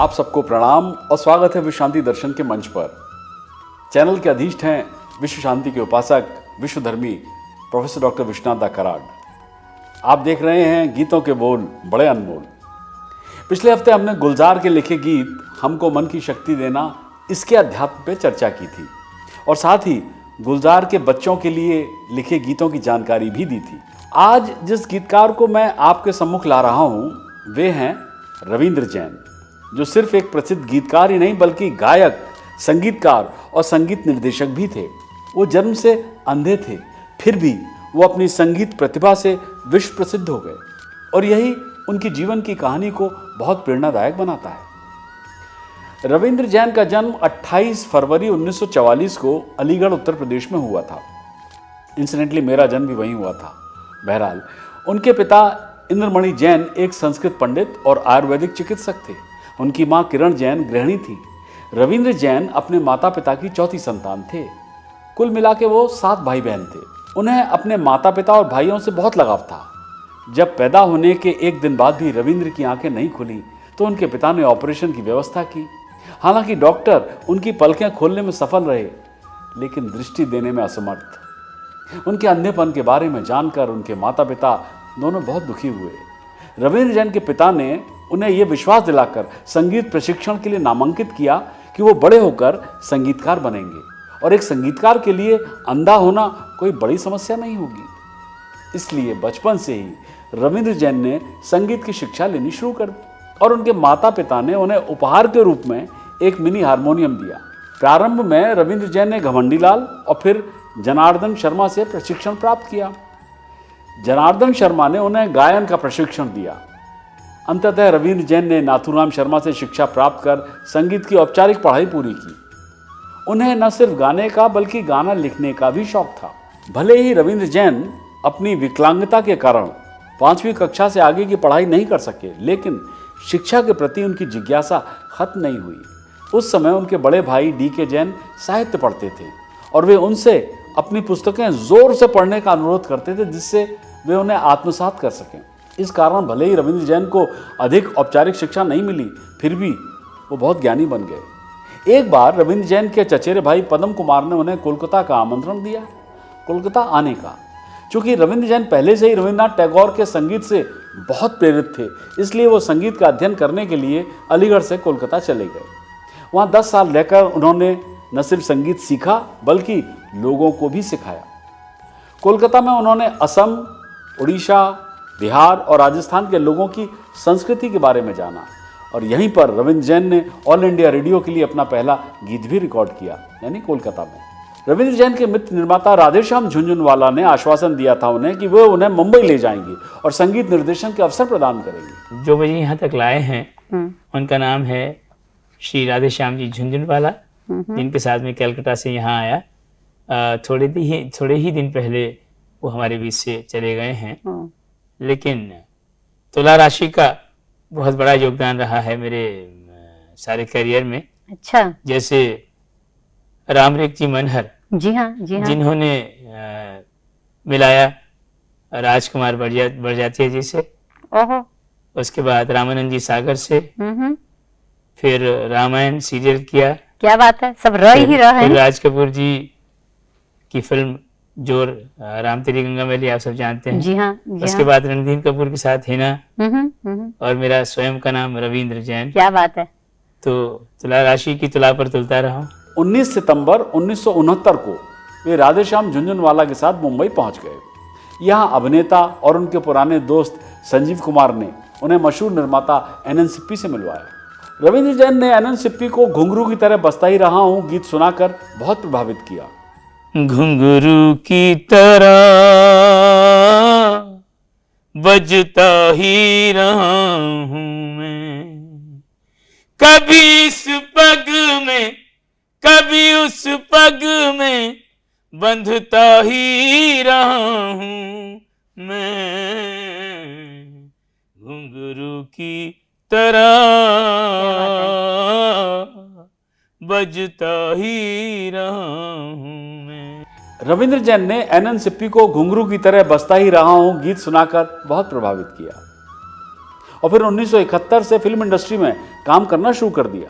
आप सबको प्रणाम और स्वागत है विश्व शांति दर्शन के मंच पर। चैनल के अधीष्ट हैं विश्व शांति के उपासक विश्वधर्मी प्रोफेसर डॉक्टर विश्वनाथ दा कराड। आप देख रहे हैं गीतों के बोल बड़े अनमोल। पिछले हफ्ते हमने गुलजार के लिखे गीत हमको मन की शक्ति देना इसके अध्यात्म पे चर्चा की थी और साथ ही गुलजार के बच्चों के लिए लिखे गीतों की जानकारी भी दी थी। आज जिस गीतकार को मैं आपके सम्मुख ला रहा हूँ वे हैं रविंद्र जैन, जो सिर्फ एक प्रसिद्ध गीतकार ही नहीं बल्कि गायक, संगीतकार और संगीत निर्देशक भी थे। वो जन्म से अंधे थे, फिर भी वो अपनी संगीत प्रतिभा से विश्व प्रसिद्ध हो गए और यही उनकी जीवन की कहानी को बहुत प्रेरणादायक बनाता है। रविंद्र जैन का जन्म 28 फरवरी 1944 को अलीगढ़ उत्तर प्रदेश में हुआ था। इंसिडेंटली मेरा जन्म भी वहीं हुआ था। बहरहाल उनके पिता इंद्रमणि जैन एक संस्कृत पंडित और आयुर्वेदिक चिकित्सक थे। उनकी मां किरण जैन गृहिणी थी। रविंद्र जैन अपने माता पिता की चौथी संतान थे। कुल मिला के वो 7 भाई बहन थे। उन्हें अपने माता पिता और भाइयों से बहुत लगाव था। जब पैदा होने के एक दिन बाद भी रविंद्र की आंखें नहीं खुली तो उनके पिता ने ऑपरेशन की व्यवस्था की। हालांकि डॉक्टर उनकी पलकें खोलने में सफल रहे, लेकिन दृष्टि देने में असमर्थ। उनके अंधेपन के बारे में जानकर उनके माता पिता दोनों बहुत दुखी हुए। रविंद्र जैन के पिता ने उन्हें यह विश्वास दिलाकर संगीत प्रशिक्षण के लिए नामांकित किया कि वो बड़े होकर संगीतकार बनेंगे और एक संगीतकार के लिए अंधा होना कोई बड़ी समस्या नहीं होगी। इसलिए बचपन से ही रविंद्र जैन ने संगीत की शिक्षा लेनी शुरू कर दी और उनके माता पिता ने उन्हें उपहार के रूप में एक मिनी हारमोनियम दिया। प्रारंभ में रविंद्र जैन ने घमंडी लाल और फिर जनार्दन शर्मा से प्रशिक्षण प्राप्त किया। जनार्दन शर्मा ने उन्हें गायन का प्रशिक्षण दिया। अंततः रविंद्र जैन ने नाथूराम शर्मा से शिक्षा प्राप्त कर संगीत की औपचारिक पढ़ाई पूरी की। उन्हें न सिर्फ गाने का बल्कि गाना लिखने का भी शौक था। भले ही रविंद्र जैन अपनी विकलांगता के कारण 5वीं कक्षा से आगे की पढ़ाई नहीं कर सके, लेकिन शिक्षा के प्रति उनकी जिज्ञासा खत्म नहीं हुई। उस समय उनके बड़े भाई D.K. जैन साहित्य पढ़ते थे और वे उनसे अपनी पुस्तकें जोर से पढ़ने का अनुरोध करते थे, जिससे वे उन्हें आत्मसात कर सकें। इस कारण भले ही रविंद्र जैन को अधिक औपचारिक शिक्षा नहीं मिली, फिर भी वो बहुत ज्ञानी बन गए। एक बार रविंद्र जैन के चचेरे भाई पद्म कुमार ने उन्हें कोलकाता का आमंत्रण दिया, कोलकाता आने का। चूंकि रविंद्र जैन पहले से ही रविंद्रनाथ टैगोर के संगीत से बहुत प्रेरित थे, इसलिए वो संगीत का अध्ययन करने के लिए अलीगढ़ से कोलकाता चले गए। वहाँ 10 साल रहकर उन्होंने न सिर्फ संगीत सीखा बल्कि लोगों को भी सिखाया। कोलकाता में उन्होंने असम, उड़ीसा, बिहार और राजस्थान के लोगों की संस्कृति के बारे में जाना और यहीं पर रविंद्र जैन ने ऑल इंडिया रेडियो के लिए अपना पहला गीत भी रिकॉर्ड किया, यानी कोलकाता में। रविंद्र जैन के मित्र निर्माता राधेश्याम झुनझुनवाला ने आश्वासन दिया था उन्हें कि वे उन्हें मुंबई ले जाएंगे और संगीत निर्देशन के अवसर प्रदान करेंगे। जो मुझे यहाँ तक लाए हैं उनका नाम है श्री राधेश्याम जी झुनझुनवाला, जिनके साथ में कलकत्ता से यहाँ आया। थोड़े ही दिन पहले वो हमारे बीच से चले गए हैं, लेकिन तुला राशि का बहुत बड़ा योगदान रहा है मेरे सारे करियर में। अच्छा। जैसे रामरेख जी मनहर, जी हाँ, जिन्होंने मिलाया राजकुमार बड़जात्या जी से, उसके बाद रामानंद जी सागर से, फिर रामायण सीरियल किया। क्या बात है, सब ही रहा है। राज कपूर जी की फिल्म जो राम तेरी गंगा मैली आप सब जानते हैं। जी हाँ, उसके बाद रणधीर कपूर के साथ हिना, और मेरा स्वयं का नाम रविंद्र जैन। क्या बात है। तो तुला राशि की तुला पर तुलता रहा हूँ। 19 सितंबर 1969 को वे राधेश्याम झुनझुनवाला के साथ मुंबई पहुंच गए। यहाँ अभिनेता और उनके पुराने दोस्त संजीव कुमार ने उन्हें मशहूर निर्माता NN सिप्पी से मिलवाया। रविंद्र जैन ने NN सिप्पी को घुंघरू की तरह बजता ही रहा हूँ गीत सुनाकर बहुत प्रभावित किया। घुंघरू की तरह बजता ही रहा हूँ मैं, कभी इस पग में कभी उस पग में बंधता ही रहा हूँ मैं, घुंघरू की तरह बजता ही रहा हूँ मैं। रविंद्र जैन ने NN सिप्पी को घुंघरू की तरह बजता ही रहा हूँ गीत सुनाकर बहुत प्रभावित किया और फिर 1971 से फिल्म इंडस्ट्री में काम करना शुरू कर दिया।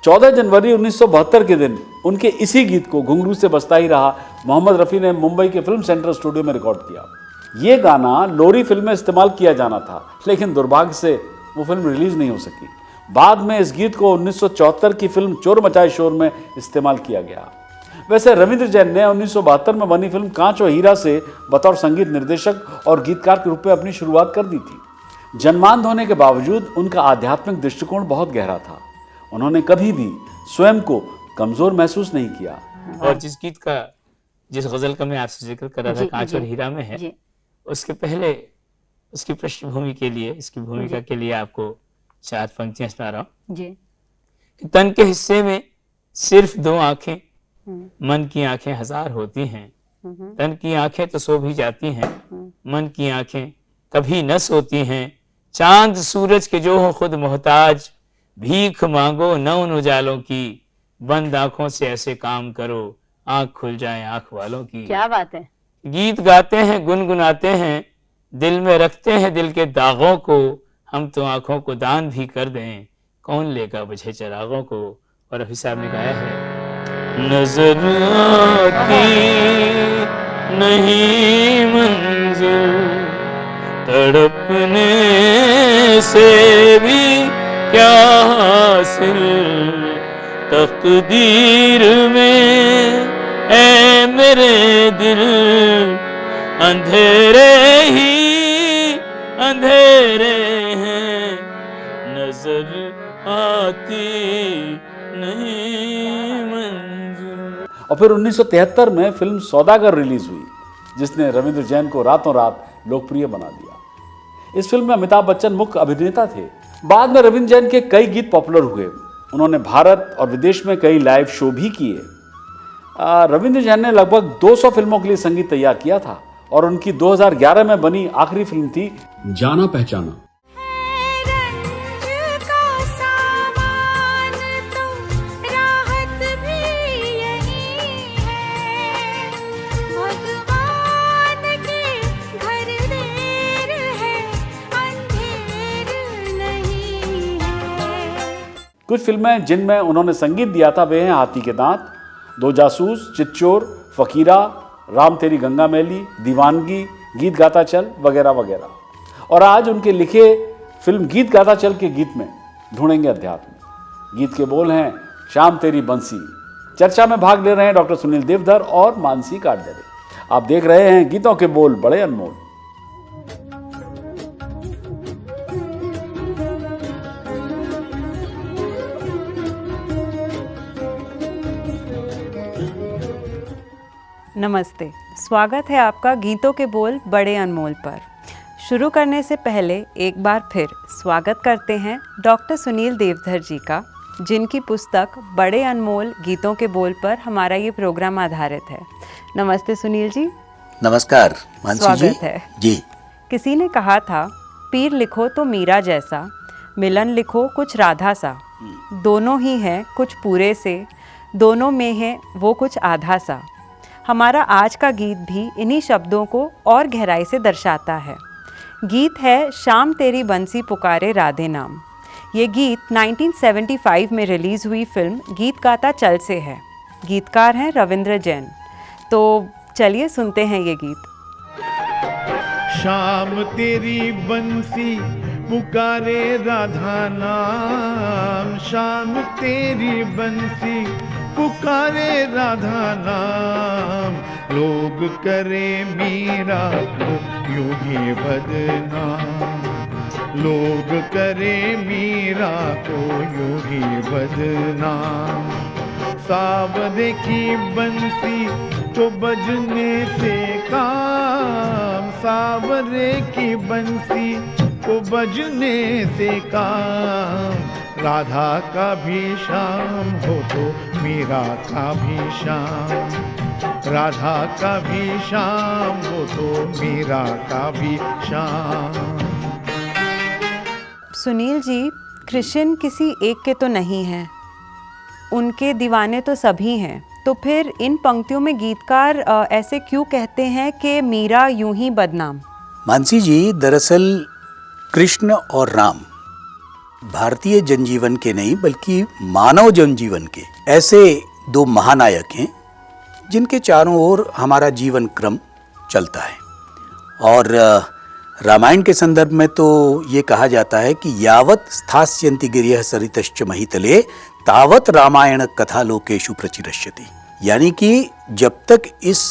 14 जनवरी 1972 के दिन उनके इसी गीत को घुंघरू से बजता ही रहा मोहम्मद रफ़ी ने मुंबई के फिल्म सेंटर स्टूडियो में रिकॉर्ड किया। ये गाना लोरी फिल्म में इस्तेमाल किया जाना था, लेकिन दुर्भाग्य से वो फिल्म रिलीज नहीं हो सकी। बाद में इस गीत को 1974 की फिल्म चोर मचाए शोर में इस्तेमाल किया गया। वैसे रविंद्र जैन ने 1972 में बनी फिल्म कांच और हीरा से बतौर संगीत निर्देशक और गीतकार के रूप में अपनी शुरुआत कर दी थी। जन्मांध होने के बावजूद उनका आध्यात्मिक दृष्टिकोण बहुत गहरा था। उन्होंने कभी भी स्वयं को कमजोर महसूस नहीं किया। और जिस गजल का मैं आपसे जिक्र कर रहा था, कांच और हीरा में है, उसके पहले उसकी पृष्ठभूमि के लिए, इसकी भूमिका के लिए आपको 4 पंक्तियां सुना रहा हूं जी। तन के हिस्से में सिर्फ 2 आंखें, मन की आंखें 1000 होती हैं। तन की आंखें तो सो भी जाती हैं, मन की आंखें कभी न सोती हैं। चांद सूरज के जो हो खुद मोहताज, भीख मांगो न उन उजालों की। बंद आंखों से ऐसे काम करो, आंख खुल जाए आंख वालों की। क्या बात है। गीत गाते हैं, गुनगुनाते हैं, दिल में रखते हैं दिल के दागों को। हम तो आंखों को दान भी कर दें, कौन लेगा बुझे चिरागों को। और रफी साहब ने गाया है, नजर आती नहीं मंजिल, तड़पने से भी क्या हासिल। तकदीर में है मेरे दिल, अंधेरे ही अंधेरे हैं, नजर आती नहीं मंजिल। और फिर 1973 में फिल्म सौदागर रिलीज हुई, जिसने रविंद्र जैन को रातों रात लोकप्रिय बना दिया। इस फिल्म में अमिताभ बच्चन मुख्य अभिनेता थे। बाद में रविंद्र जैन के कई गीत पॉपुलर हुए। उन्होंने भारत और विदेश में कई लाइव शो भी किए। रविंद्र जैन ने लगभग 200 फिल्मों के लिए संगीत तैयार किया था और उनकी 2011 में बनी आखिरी फिल्म थी जाना पहचाना। कुछ फिल्में जिनमें उन्होंने संगीत दिया था वे हैं हाथी के दांत, दो जासूस, चिच्चोर, फकीरा, राम तेरी गंगा मैली, दीवानगी, गीत गाता चल वगैरह वगैरह। और आज उनके लिखे फिल्म गीत गाता चल के गीत में ढूंढेंगे अध्यात्म। गीत के बोल हैं शाम तेरी बंसी। चर्चा में भाग ले रहे हैं डॉक्टर सुनील देवधर और मानसी काटदरे। आप देख रहे हैं गीतों के बोल बड़े अनमोल। नमस्ते, स्वागत है आपका गीतों के बोल बड़े अनमोल पर। शुरू करने से पहले एक बार फिर स्वागत करते हैं डॉक्टर सुनील देवधर जी का, जिनकी पुस्तक बड़े अनमोल गीतों के बोल पर हमारा ये प्रोग्राम आधारित है। नमस्ते सुनील जी। नमस्कार मानसी जी। स्वागत है जी। किसी ने कहा था, पीर लिखो तो मीरा जैसा, मिलन लिखो कुछ राधा सा। दोनों ही हैं कुछ पूरे से, दोनों में है वो कुछ आधा सा। हमारा आज का गीत भी इन्हीं शब्दों को और गहराई से दर्शाता है। गीत है शाम तेरी बंसी पुकारे राधे नाम। ये गीत 1975 में रिलीज़ हुई फिल्म गीत गाता चल से है। गीतकार हैं रविंद्र जैन। तो चलिए सुनते हैं ये गीत। शाम तेरी बंसी पुकारे राधा नाम, शाम तेरी बंसी पुकारे राधा नाम। लोग करे मीरा को यूं ही बदनाम, लोग करे मीरा को यूं ही बदनाम। सावरे की बंसी तो बजने से काम, सावरे की बंसी को बजने से काम। राधा का भी शाम हो तो मीरा का भी शाम, राधा का भी शाम हो तो मीरा का भी शाम। सुनील जी, कृष्ण किसी एक के तो नहीं हैं, उनके दीवाने तो सभी हैं। तो फिर इन पंक्तियों में गीतकार ऐसे क्यों कहते हैं कि मीरा यूं ही बदनाम? मानसी जी, दरअसल कृष्ण और राम भारतीय जनजीवन के नहीं बल्कि मानव जनजीवन के ऐसे दो महानायक हैं जिनके चारों ओर हमारा जीवन क्रम चलता है। और रामायण के संदर्भ में तो ये कहा जाता है कि यावत स्थास्यन्ति गिरियः सरितश्च महितले तावत रामायण कथा लोकेषु प्रचिरष्यति। यानी कि जब तक इस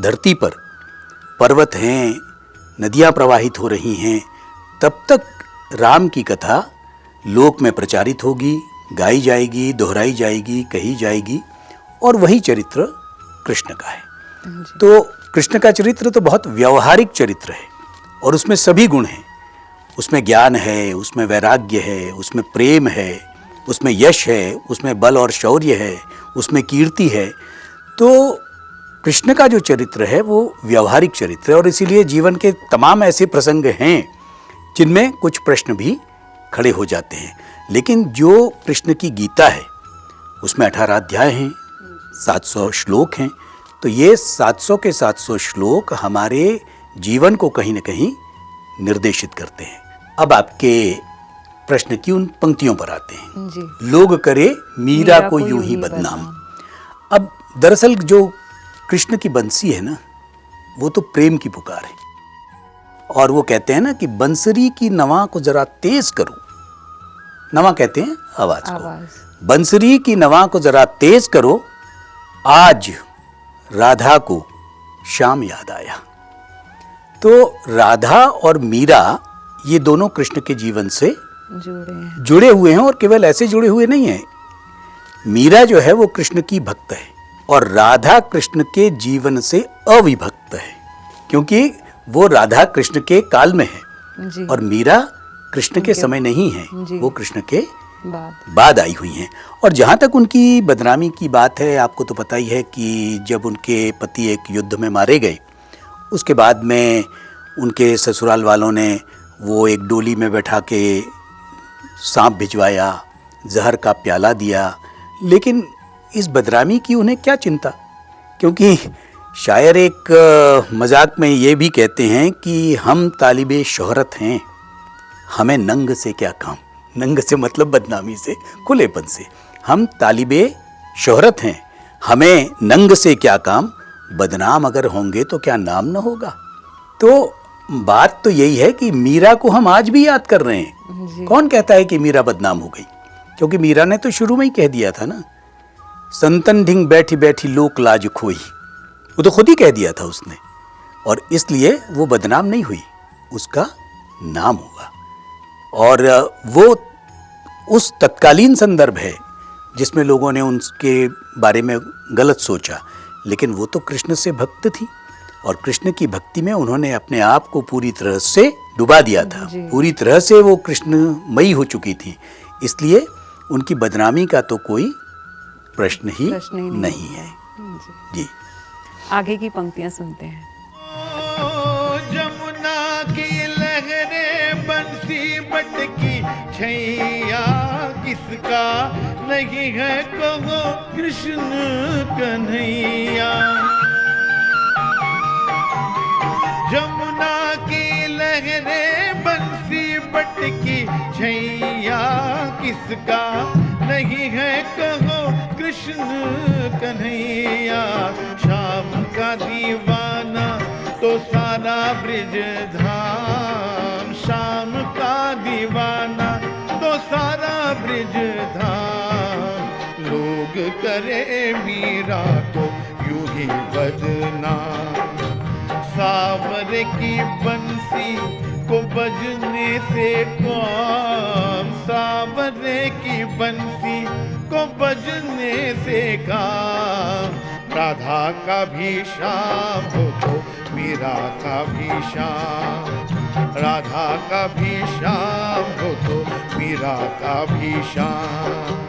धरती पर पर्वत हैं, नदियाँ प्रवाहित हो रही हैं, तब तक राम की कथा लोक में प्रचारित होगी, गाई जाएगी, दोहराई जाएगी, कही जाएगी। और वही चरित्र कृष्ण का है। तो कृष्ण का चरित्र तो बहुत व्यवहारिक चरित्र है और उसमें सभी गुण हैं। उसमें ज्ञान है, उसमें वैराग्य है, उसमें प्रेम है, उसमें यश है, उसमें बल और शौर्य है, उसमें कीर्ति है। तो कृष्ण का जो चरित्र है वो व्यवहारिक चरित्र है और इसीलिए जीवन के तमाम ऐसे प्रसंग हैं जिनमें कुछ प्रश्न भी खड़े हो जाते हैं। लेकिन जो कृष्ण की गीता है उसमें 18 अध्याय हैं, 700 श्लोक हैं। तो ये 700 के 700 श्लोक हमारे जीवन को कहीं न कहीं निर्देशित करते हैं। अब आपके प्रश्न की उन पंक्तियों पर आते हैं जी। लोग करे मीरा को यूं ही बदनाम। अब दरअसल जो कृष्ण की बंसी है ना, वो तो प्रेम की पुकार है। और वो कहते हैं ना कि बंसरी की नवा को जरा तेज करो। नवा कहते हैं आवाज को। बंसरी की नवा को जरा तेज करो, आज राधा को श्याम याद आया। तो राधा और मीरा ये दोनों कृष्ण के जीवन से जुड़े हुए हैं और केवल ऐसे जुड़े हुए नहीं हैं। मीरा जो है वो कृष्ण की भक्त है और राधा कृष्ण के जीवन से अविभक्त है, क्योंकि वो राधा कृष्ण के काल में है जी। और मीरा कृष्ण के समय नहीं है, वो कृष्ण के बाद बाद आई हुई हैं। और जहाँ तक उनकी बदनामी की बात है, आपको तो पता ही है कि जब उनके पति एक युद्ध में मारे गए, उसके बाद में उनके ससुराल वालों ने वो एक डोली में बैठा के सांप भिजवाया, जहर का प्याला दिया। लेकिन इस बदनामी की उन्हें क्या चिंता, क्योंकि शायर एक मजाक में ये भी कहते हैं कि हम तालिबे शोहरत हैं, हमें नंग से क्या काम। नंग से मतलब बदनामी से, खुलेपन से। हम तालिबे शोहरत हैं, हमें नंग से क्या काम, बदनाम अगर होंगे तो क्या नाम न होगा। तो बात तो यही है कि मीरा को हम आज भी याद कर रहे हैं। कौन कहता है कि मीरा बदनाम हो गई, क्योंकि मीरा ने तो शुरू में ही कह दिया था ना, संतन ढिंग बैठी बैठी लोक लाज खोई। वो तो खुद ही कह दिया था उसने, और इसलिए वो बदनाम नहीं हुई, उसका नाम हुआ। और वो उस तत्कालीन संदर्भ है जिसमें लोगों ने उनके बारे में गलत सोचा, लेकिन वो तो कृष्ण से भक्त थी और कृष्ण की भक्ति में उन्होंने अपने आप को पूरी तरह से डुबा दिया था। पूरी तरह से वो कृष्णमयी हो चुकी थी, इसलिए उनकी बदनामी का तो कोई प्रश्न ही नहीं है जी। आगे की पंक्तियां सुनते हैं। जमुना की लहरें बंसी बटकी छैया किसका नहीं है कहो कृष्ण कन्हैया। जमुना की लहरें बंसी बटकी छैया किसका नहीं है कहो कृष्ण कन्हैया। शाम का दीवाना तो सारा ब्रिज धाम, शाम का दीवाना तो सारा ब्रिज धाम। लोग करे मीरा को यूं ही बदनाम। सावर की बंसी को बजने से काम, सावर की बंसी को बजने से काम। राधा का भी शाम हो तो मीरा का भी शाम, राधा का भी शाम हो तो मीरा का भी शाम।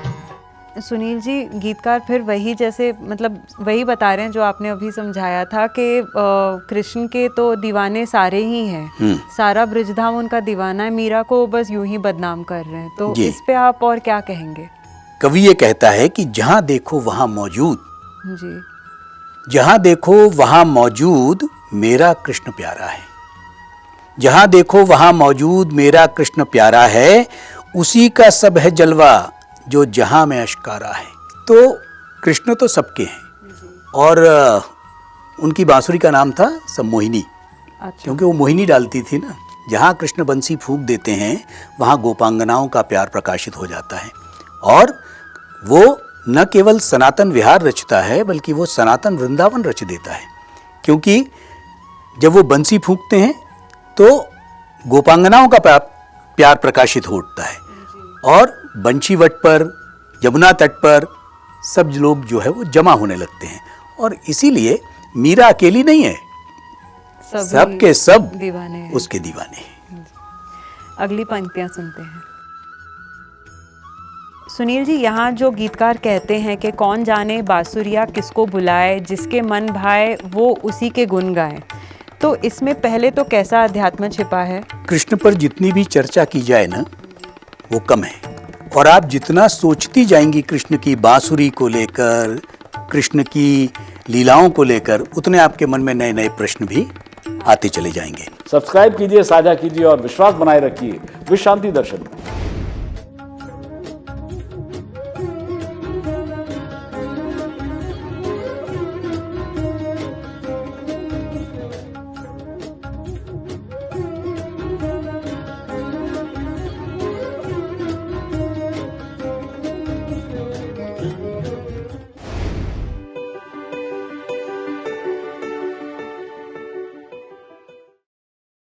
सुनील जी, गीतकार फिर वही जैसे मतलब वही बता रहे हैं जो आपने अभी समझाया था कि कृष्ण के तो दीवाने सारे ही हैं, सारा ब्रिजधाम उनका दीवाना है, मीरा को बस यूं ही बदनाम कर रहे हैं। तो इस पे आप और क्या कहेंगे? कवि ये कहता है कि जहां देखो वहां मौजूद, जी, जहां देखो वहां मौजूद मेरा कृष्ण प्यारा है। जहाँ देखो वहाँ मौजूद मेरा कृष्ण प्यारा है, उसी का सब है जलवा जो जहाँ में अश्कारा है। तो कृष्ण तो सबके हैं और उनकी बांसुरी का नाम था सम्मोहिनी, क्योंकि वो मोहिनी डालती थी ना। जहाँ कृष्ण बंसी फूंक देते हैं वहाँ गोपांगनाओं का प्यार प्रकाशित हो जाता है और वो न केवल सनातन विहार रचता है बल्कि वो सनातन वृंदावन रच देता है, क्योंकि जब वो बंसी फूंकते हैं तो गोपांगनाओं का प्यार प्रकाशित हो उठता है और बंशीवट पर, यमुना तट पर सब लोग जो है वो जमा होने लगते हैं। और इसीलिए मीरा अकेली नहीं है, सबके सब दीवाने हैं। उसके दीवाने हैं। अगली पंक्तियां सुनते हैं। सुनील जी, यहाँ जो गीतकार कहते हैं कि कौन जाने बांसुरिया किसको बुलाए, जिसके मन भाए वो उसी के गुण गाए, तो इसमें पहले तो कैसा अध्यात्म छिपा है? कृष्ण पर जितनी भी चर्चा की जाए ना वो कम है, और आप जितना सोचती जाएंगी कृष्ण की बांसुरी को लेकर, कृष्ण की लीलाओं को लेकर, उतने आपके मन में नए नए प्रश्न भी आते चले जाएंगे। सब्सक्राइब कीजिए, साझा कीजिए और विश्वास बनाए रखिए विश्व शांति दर्शन में।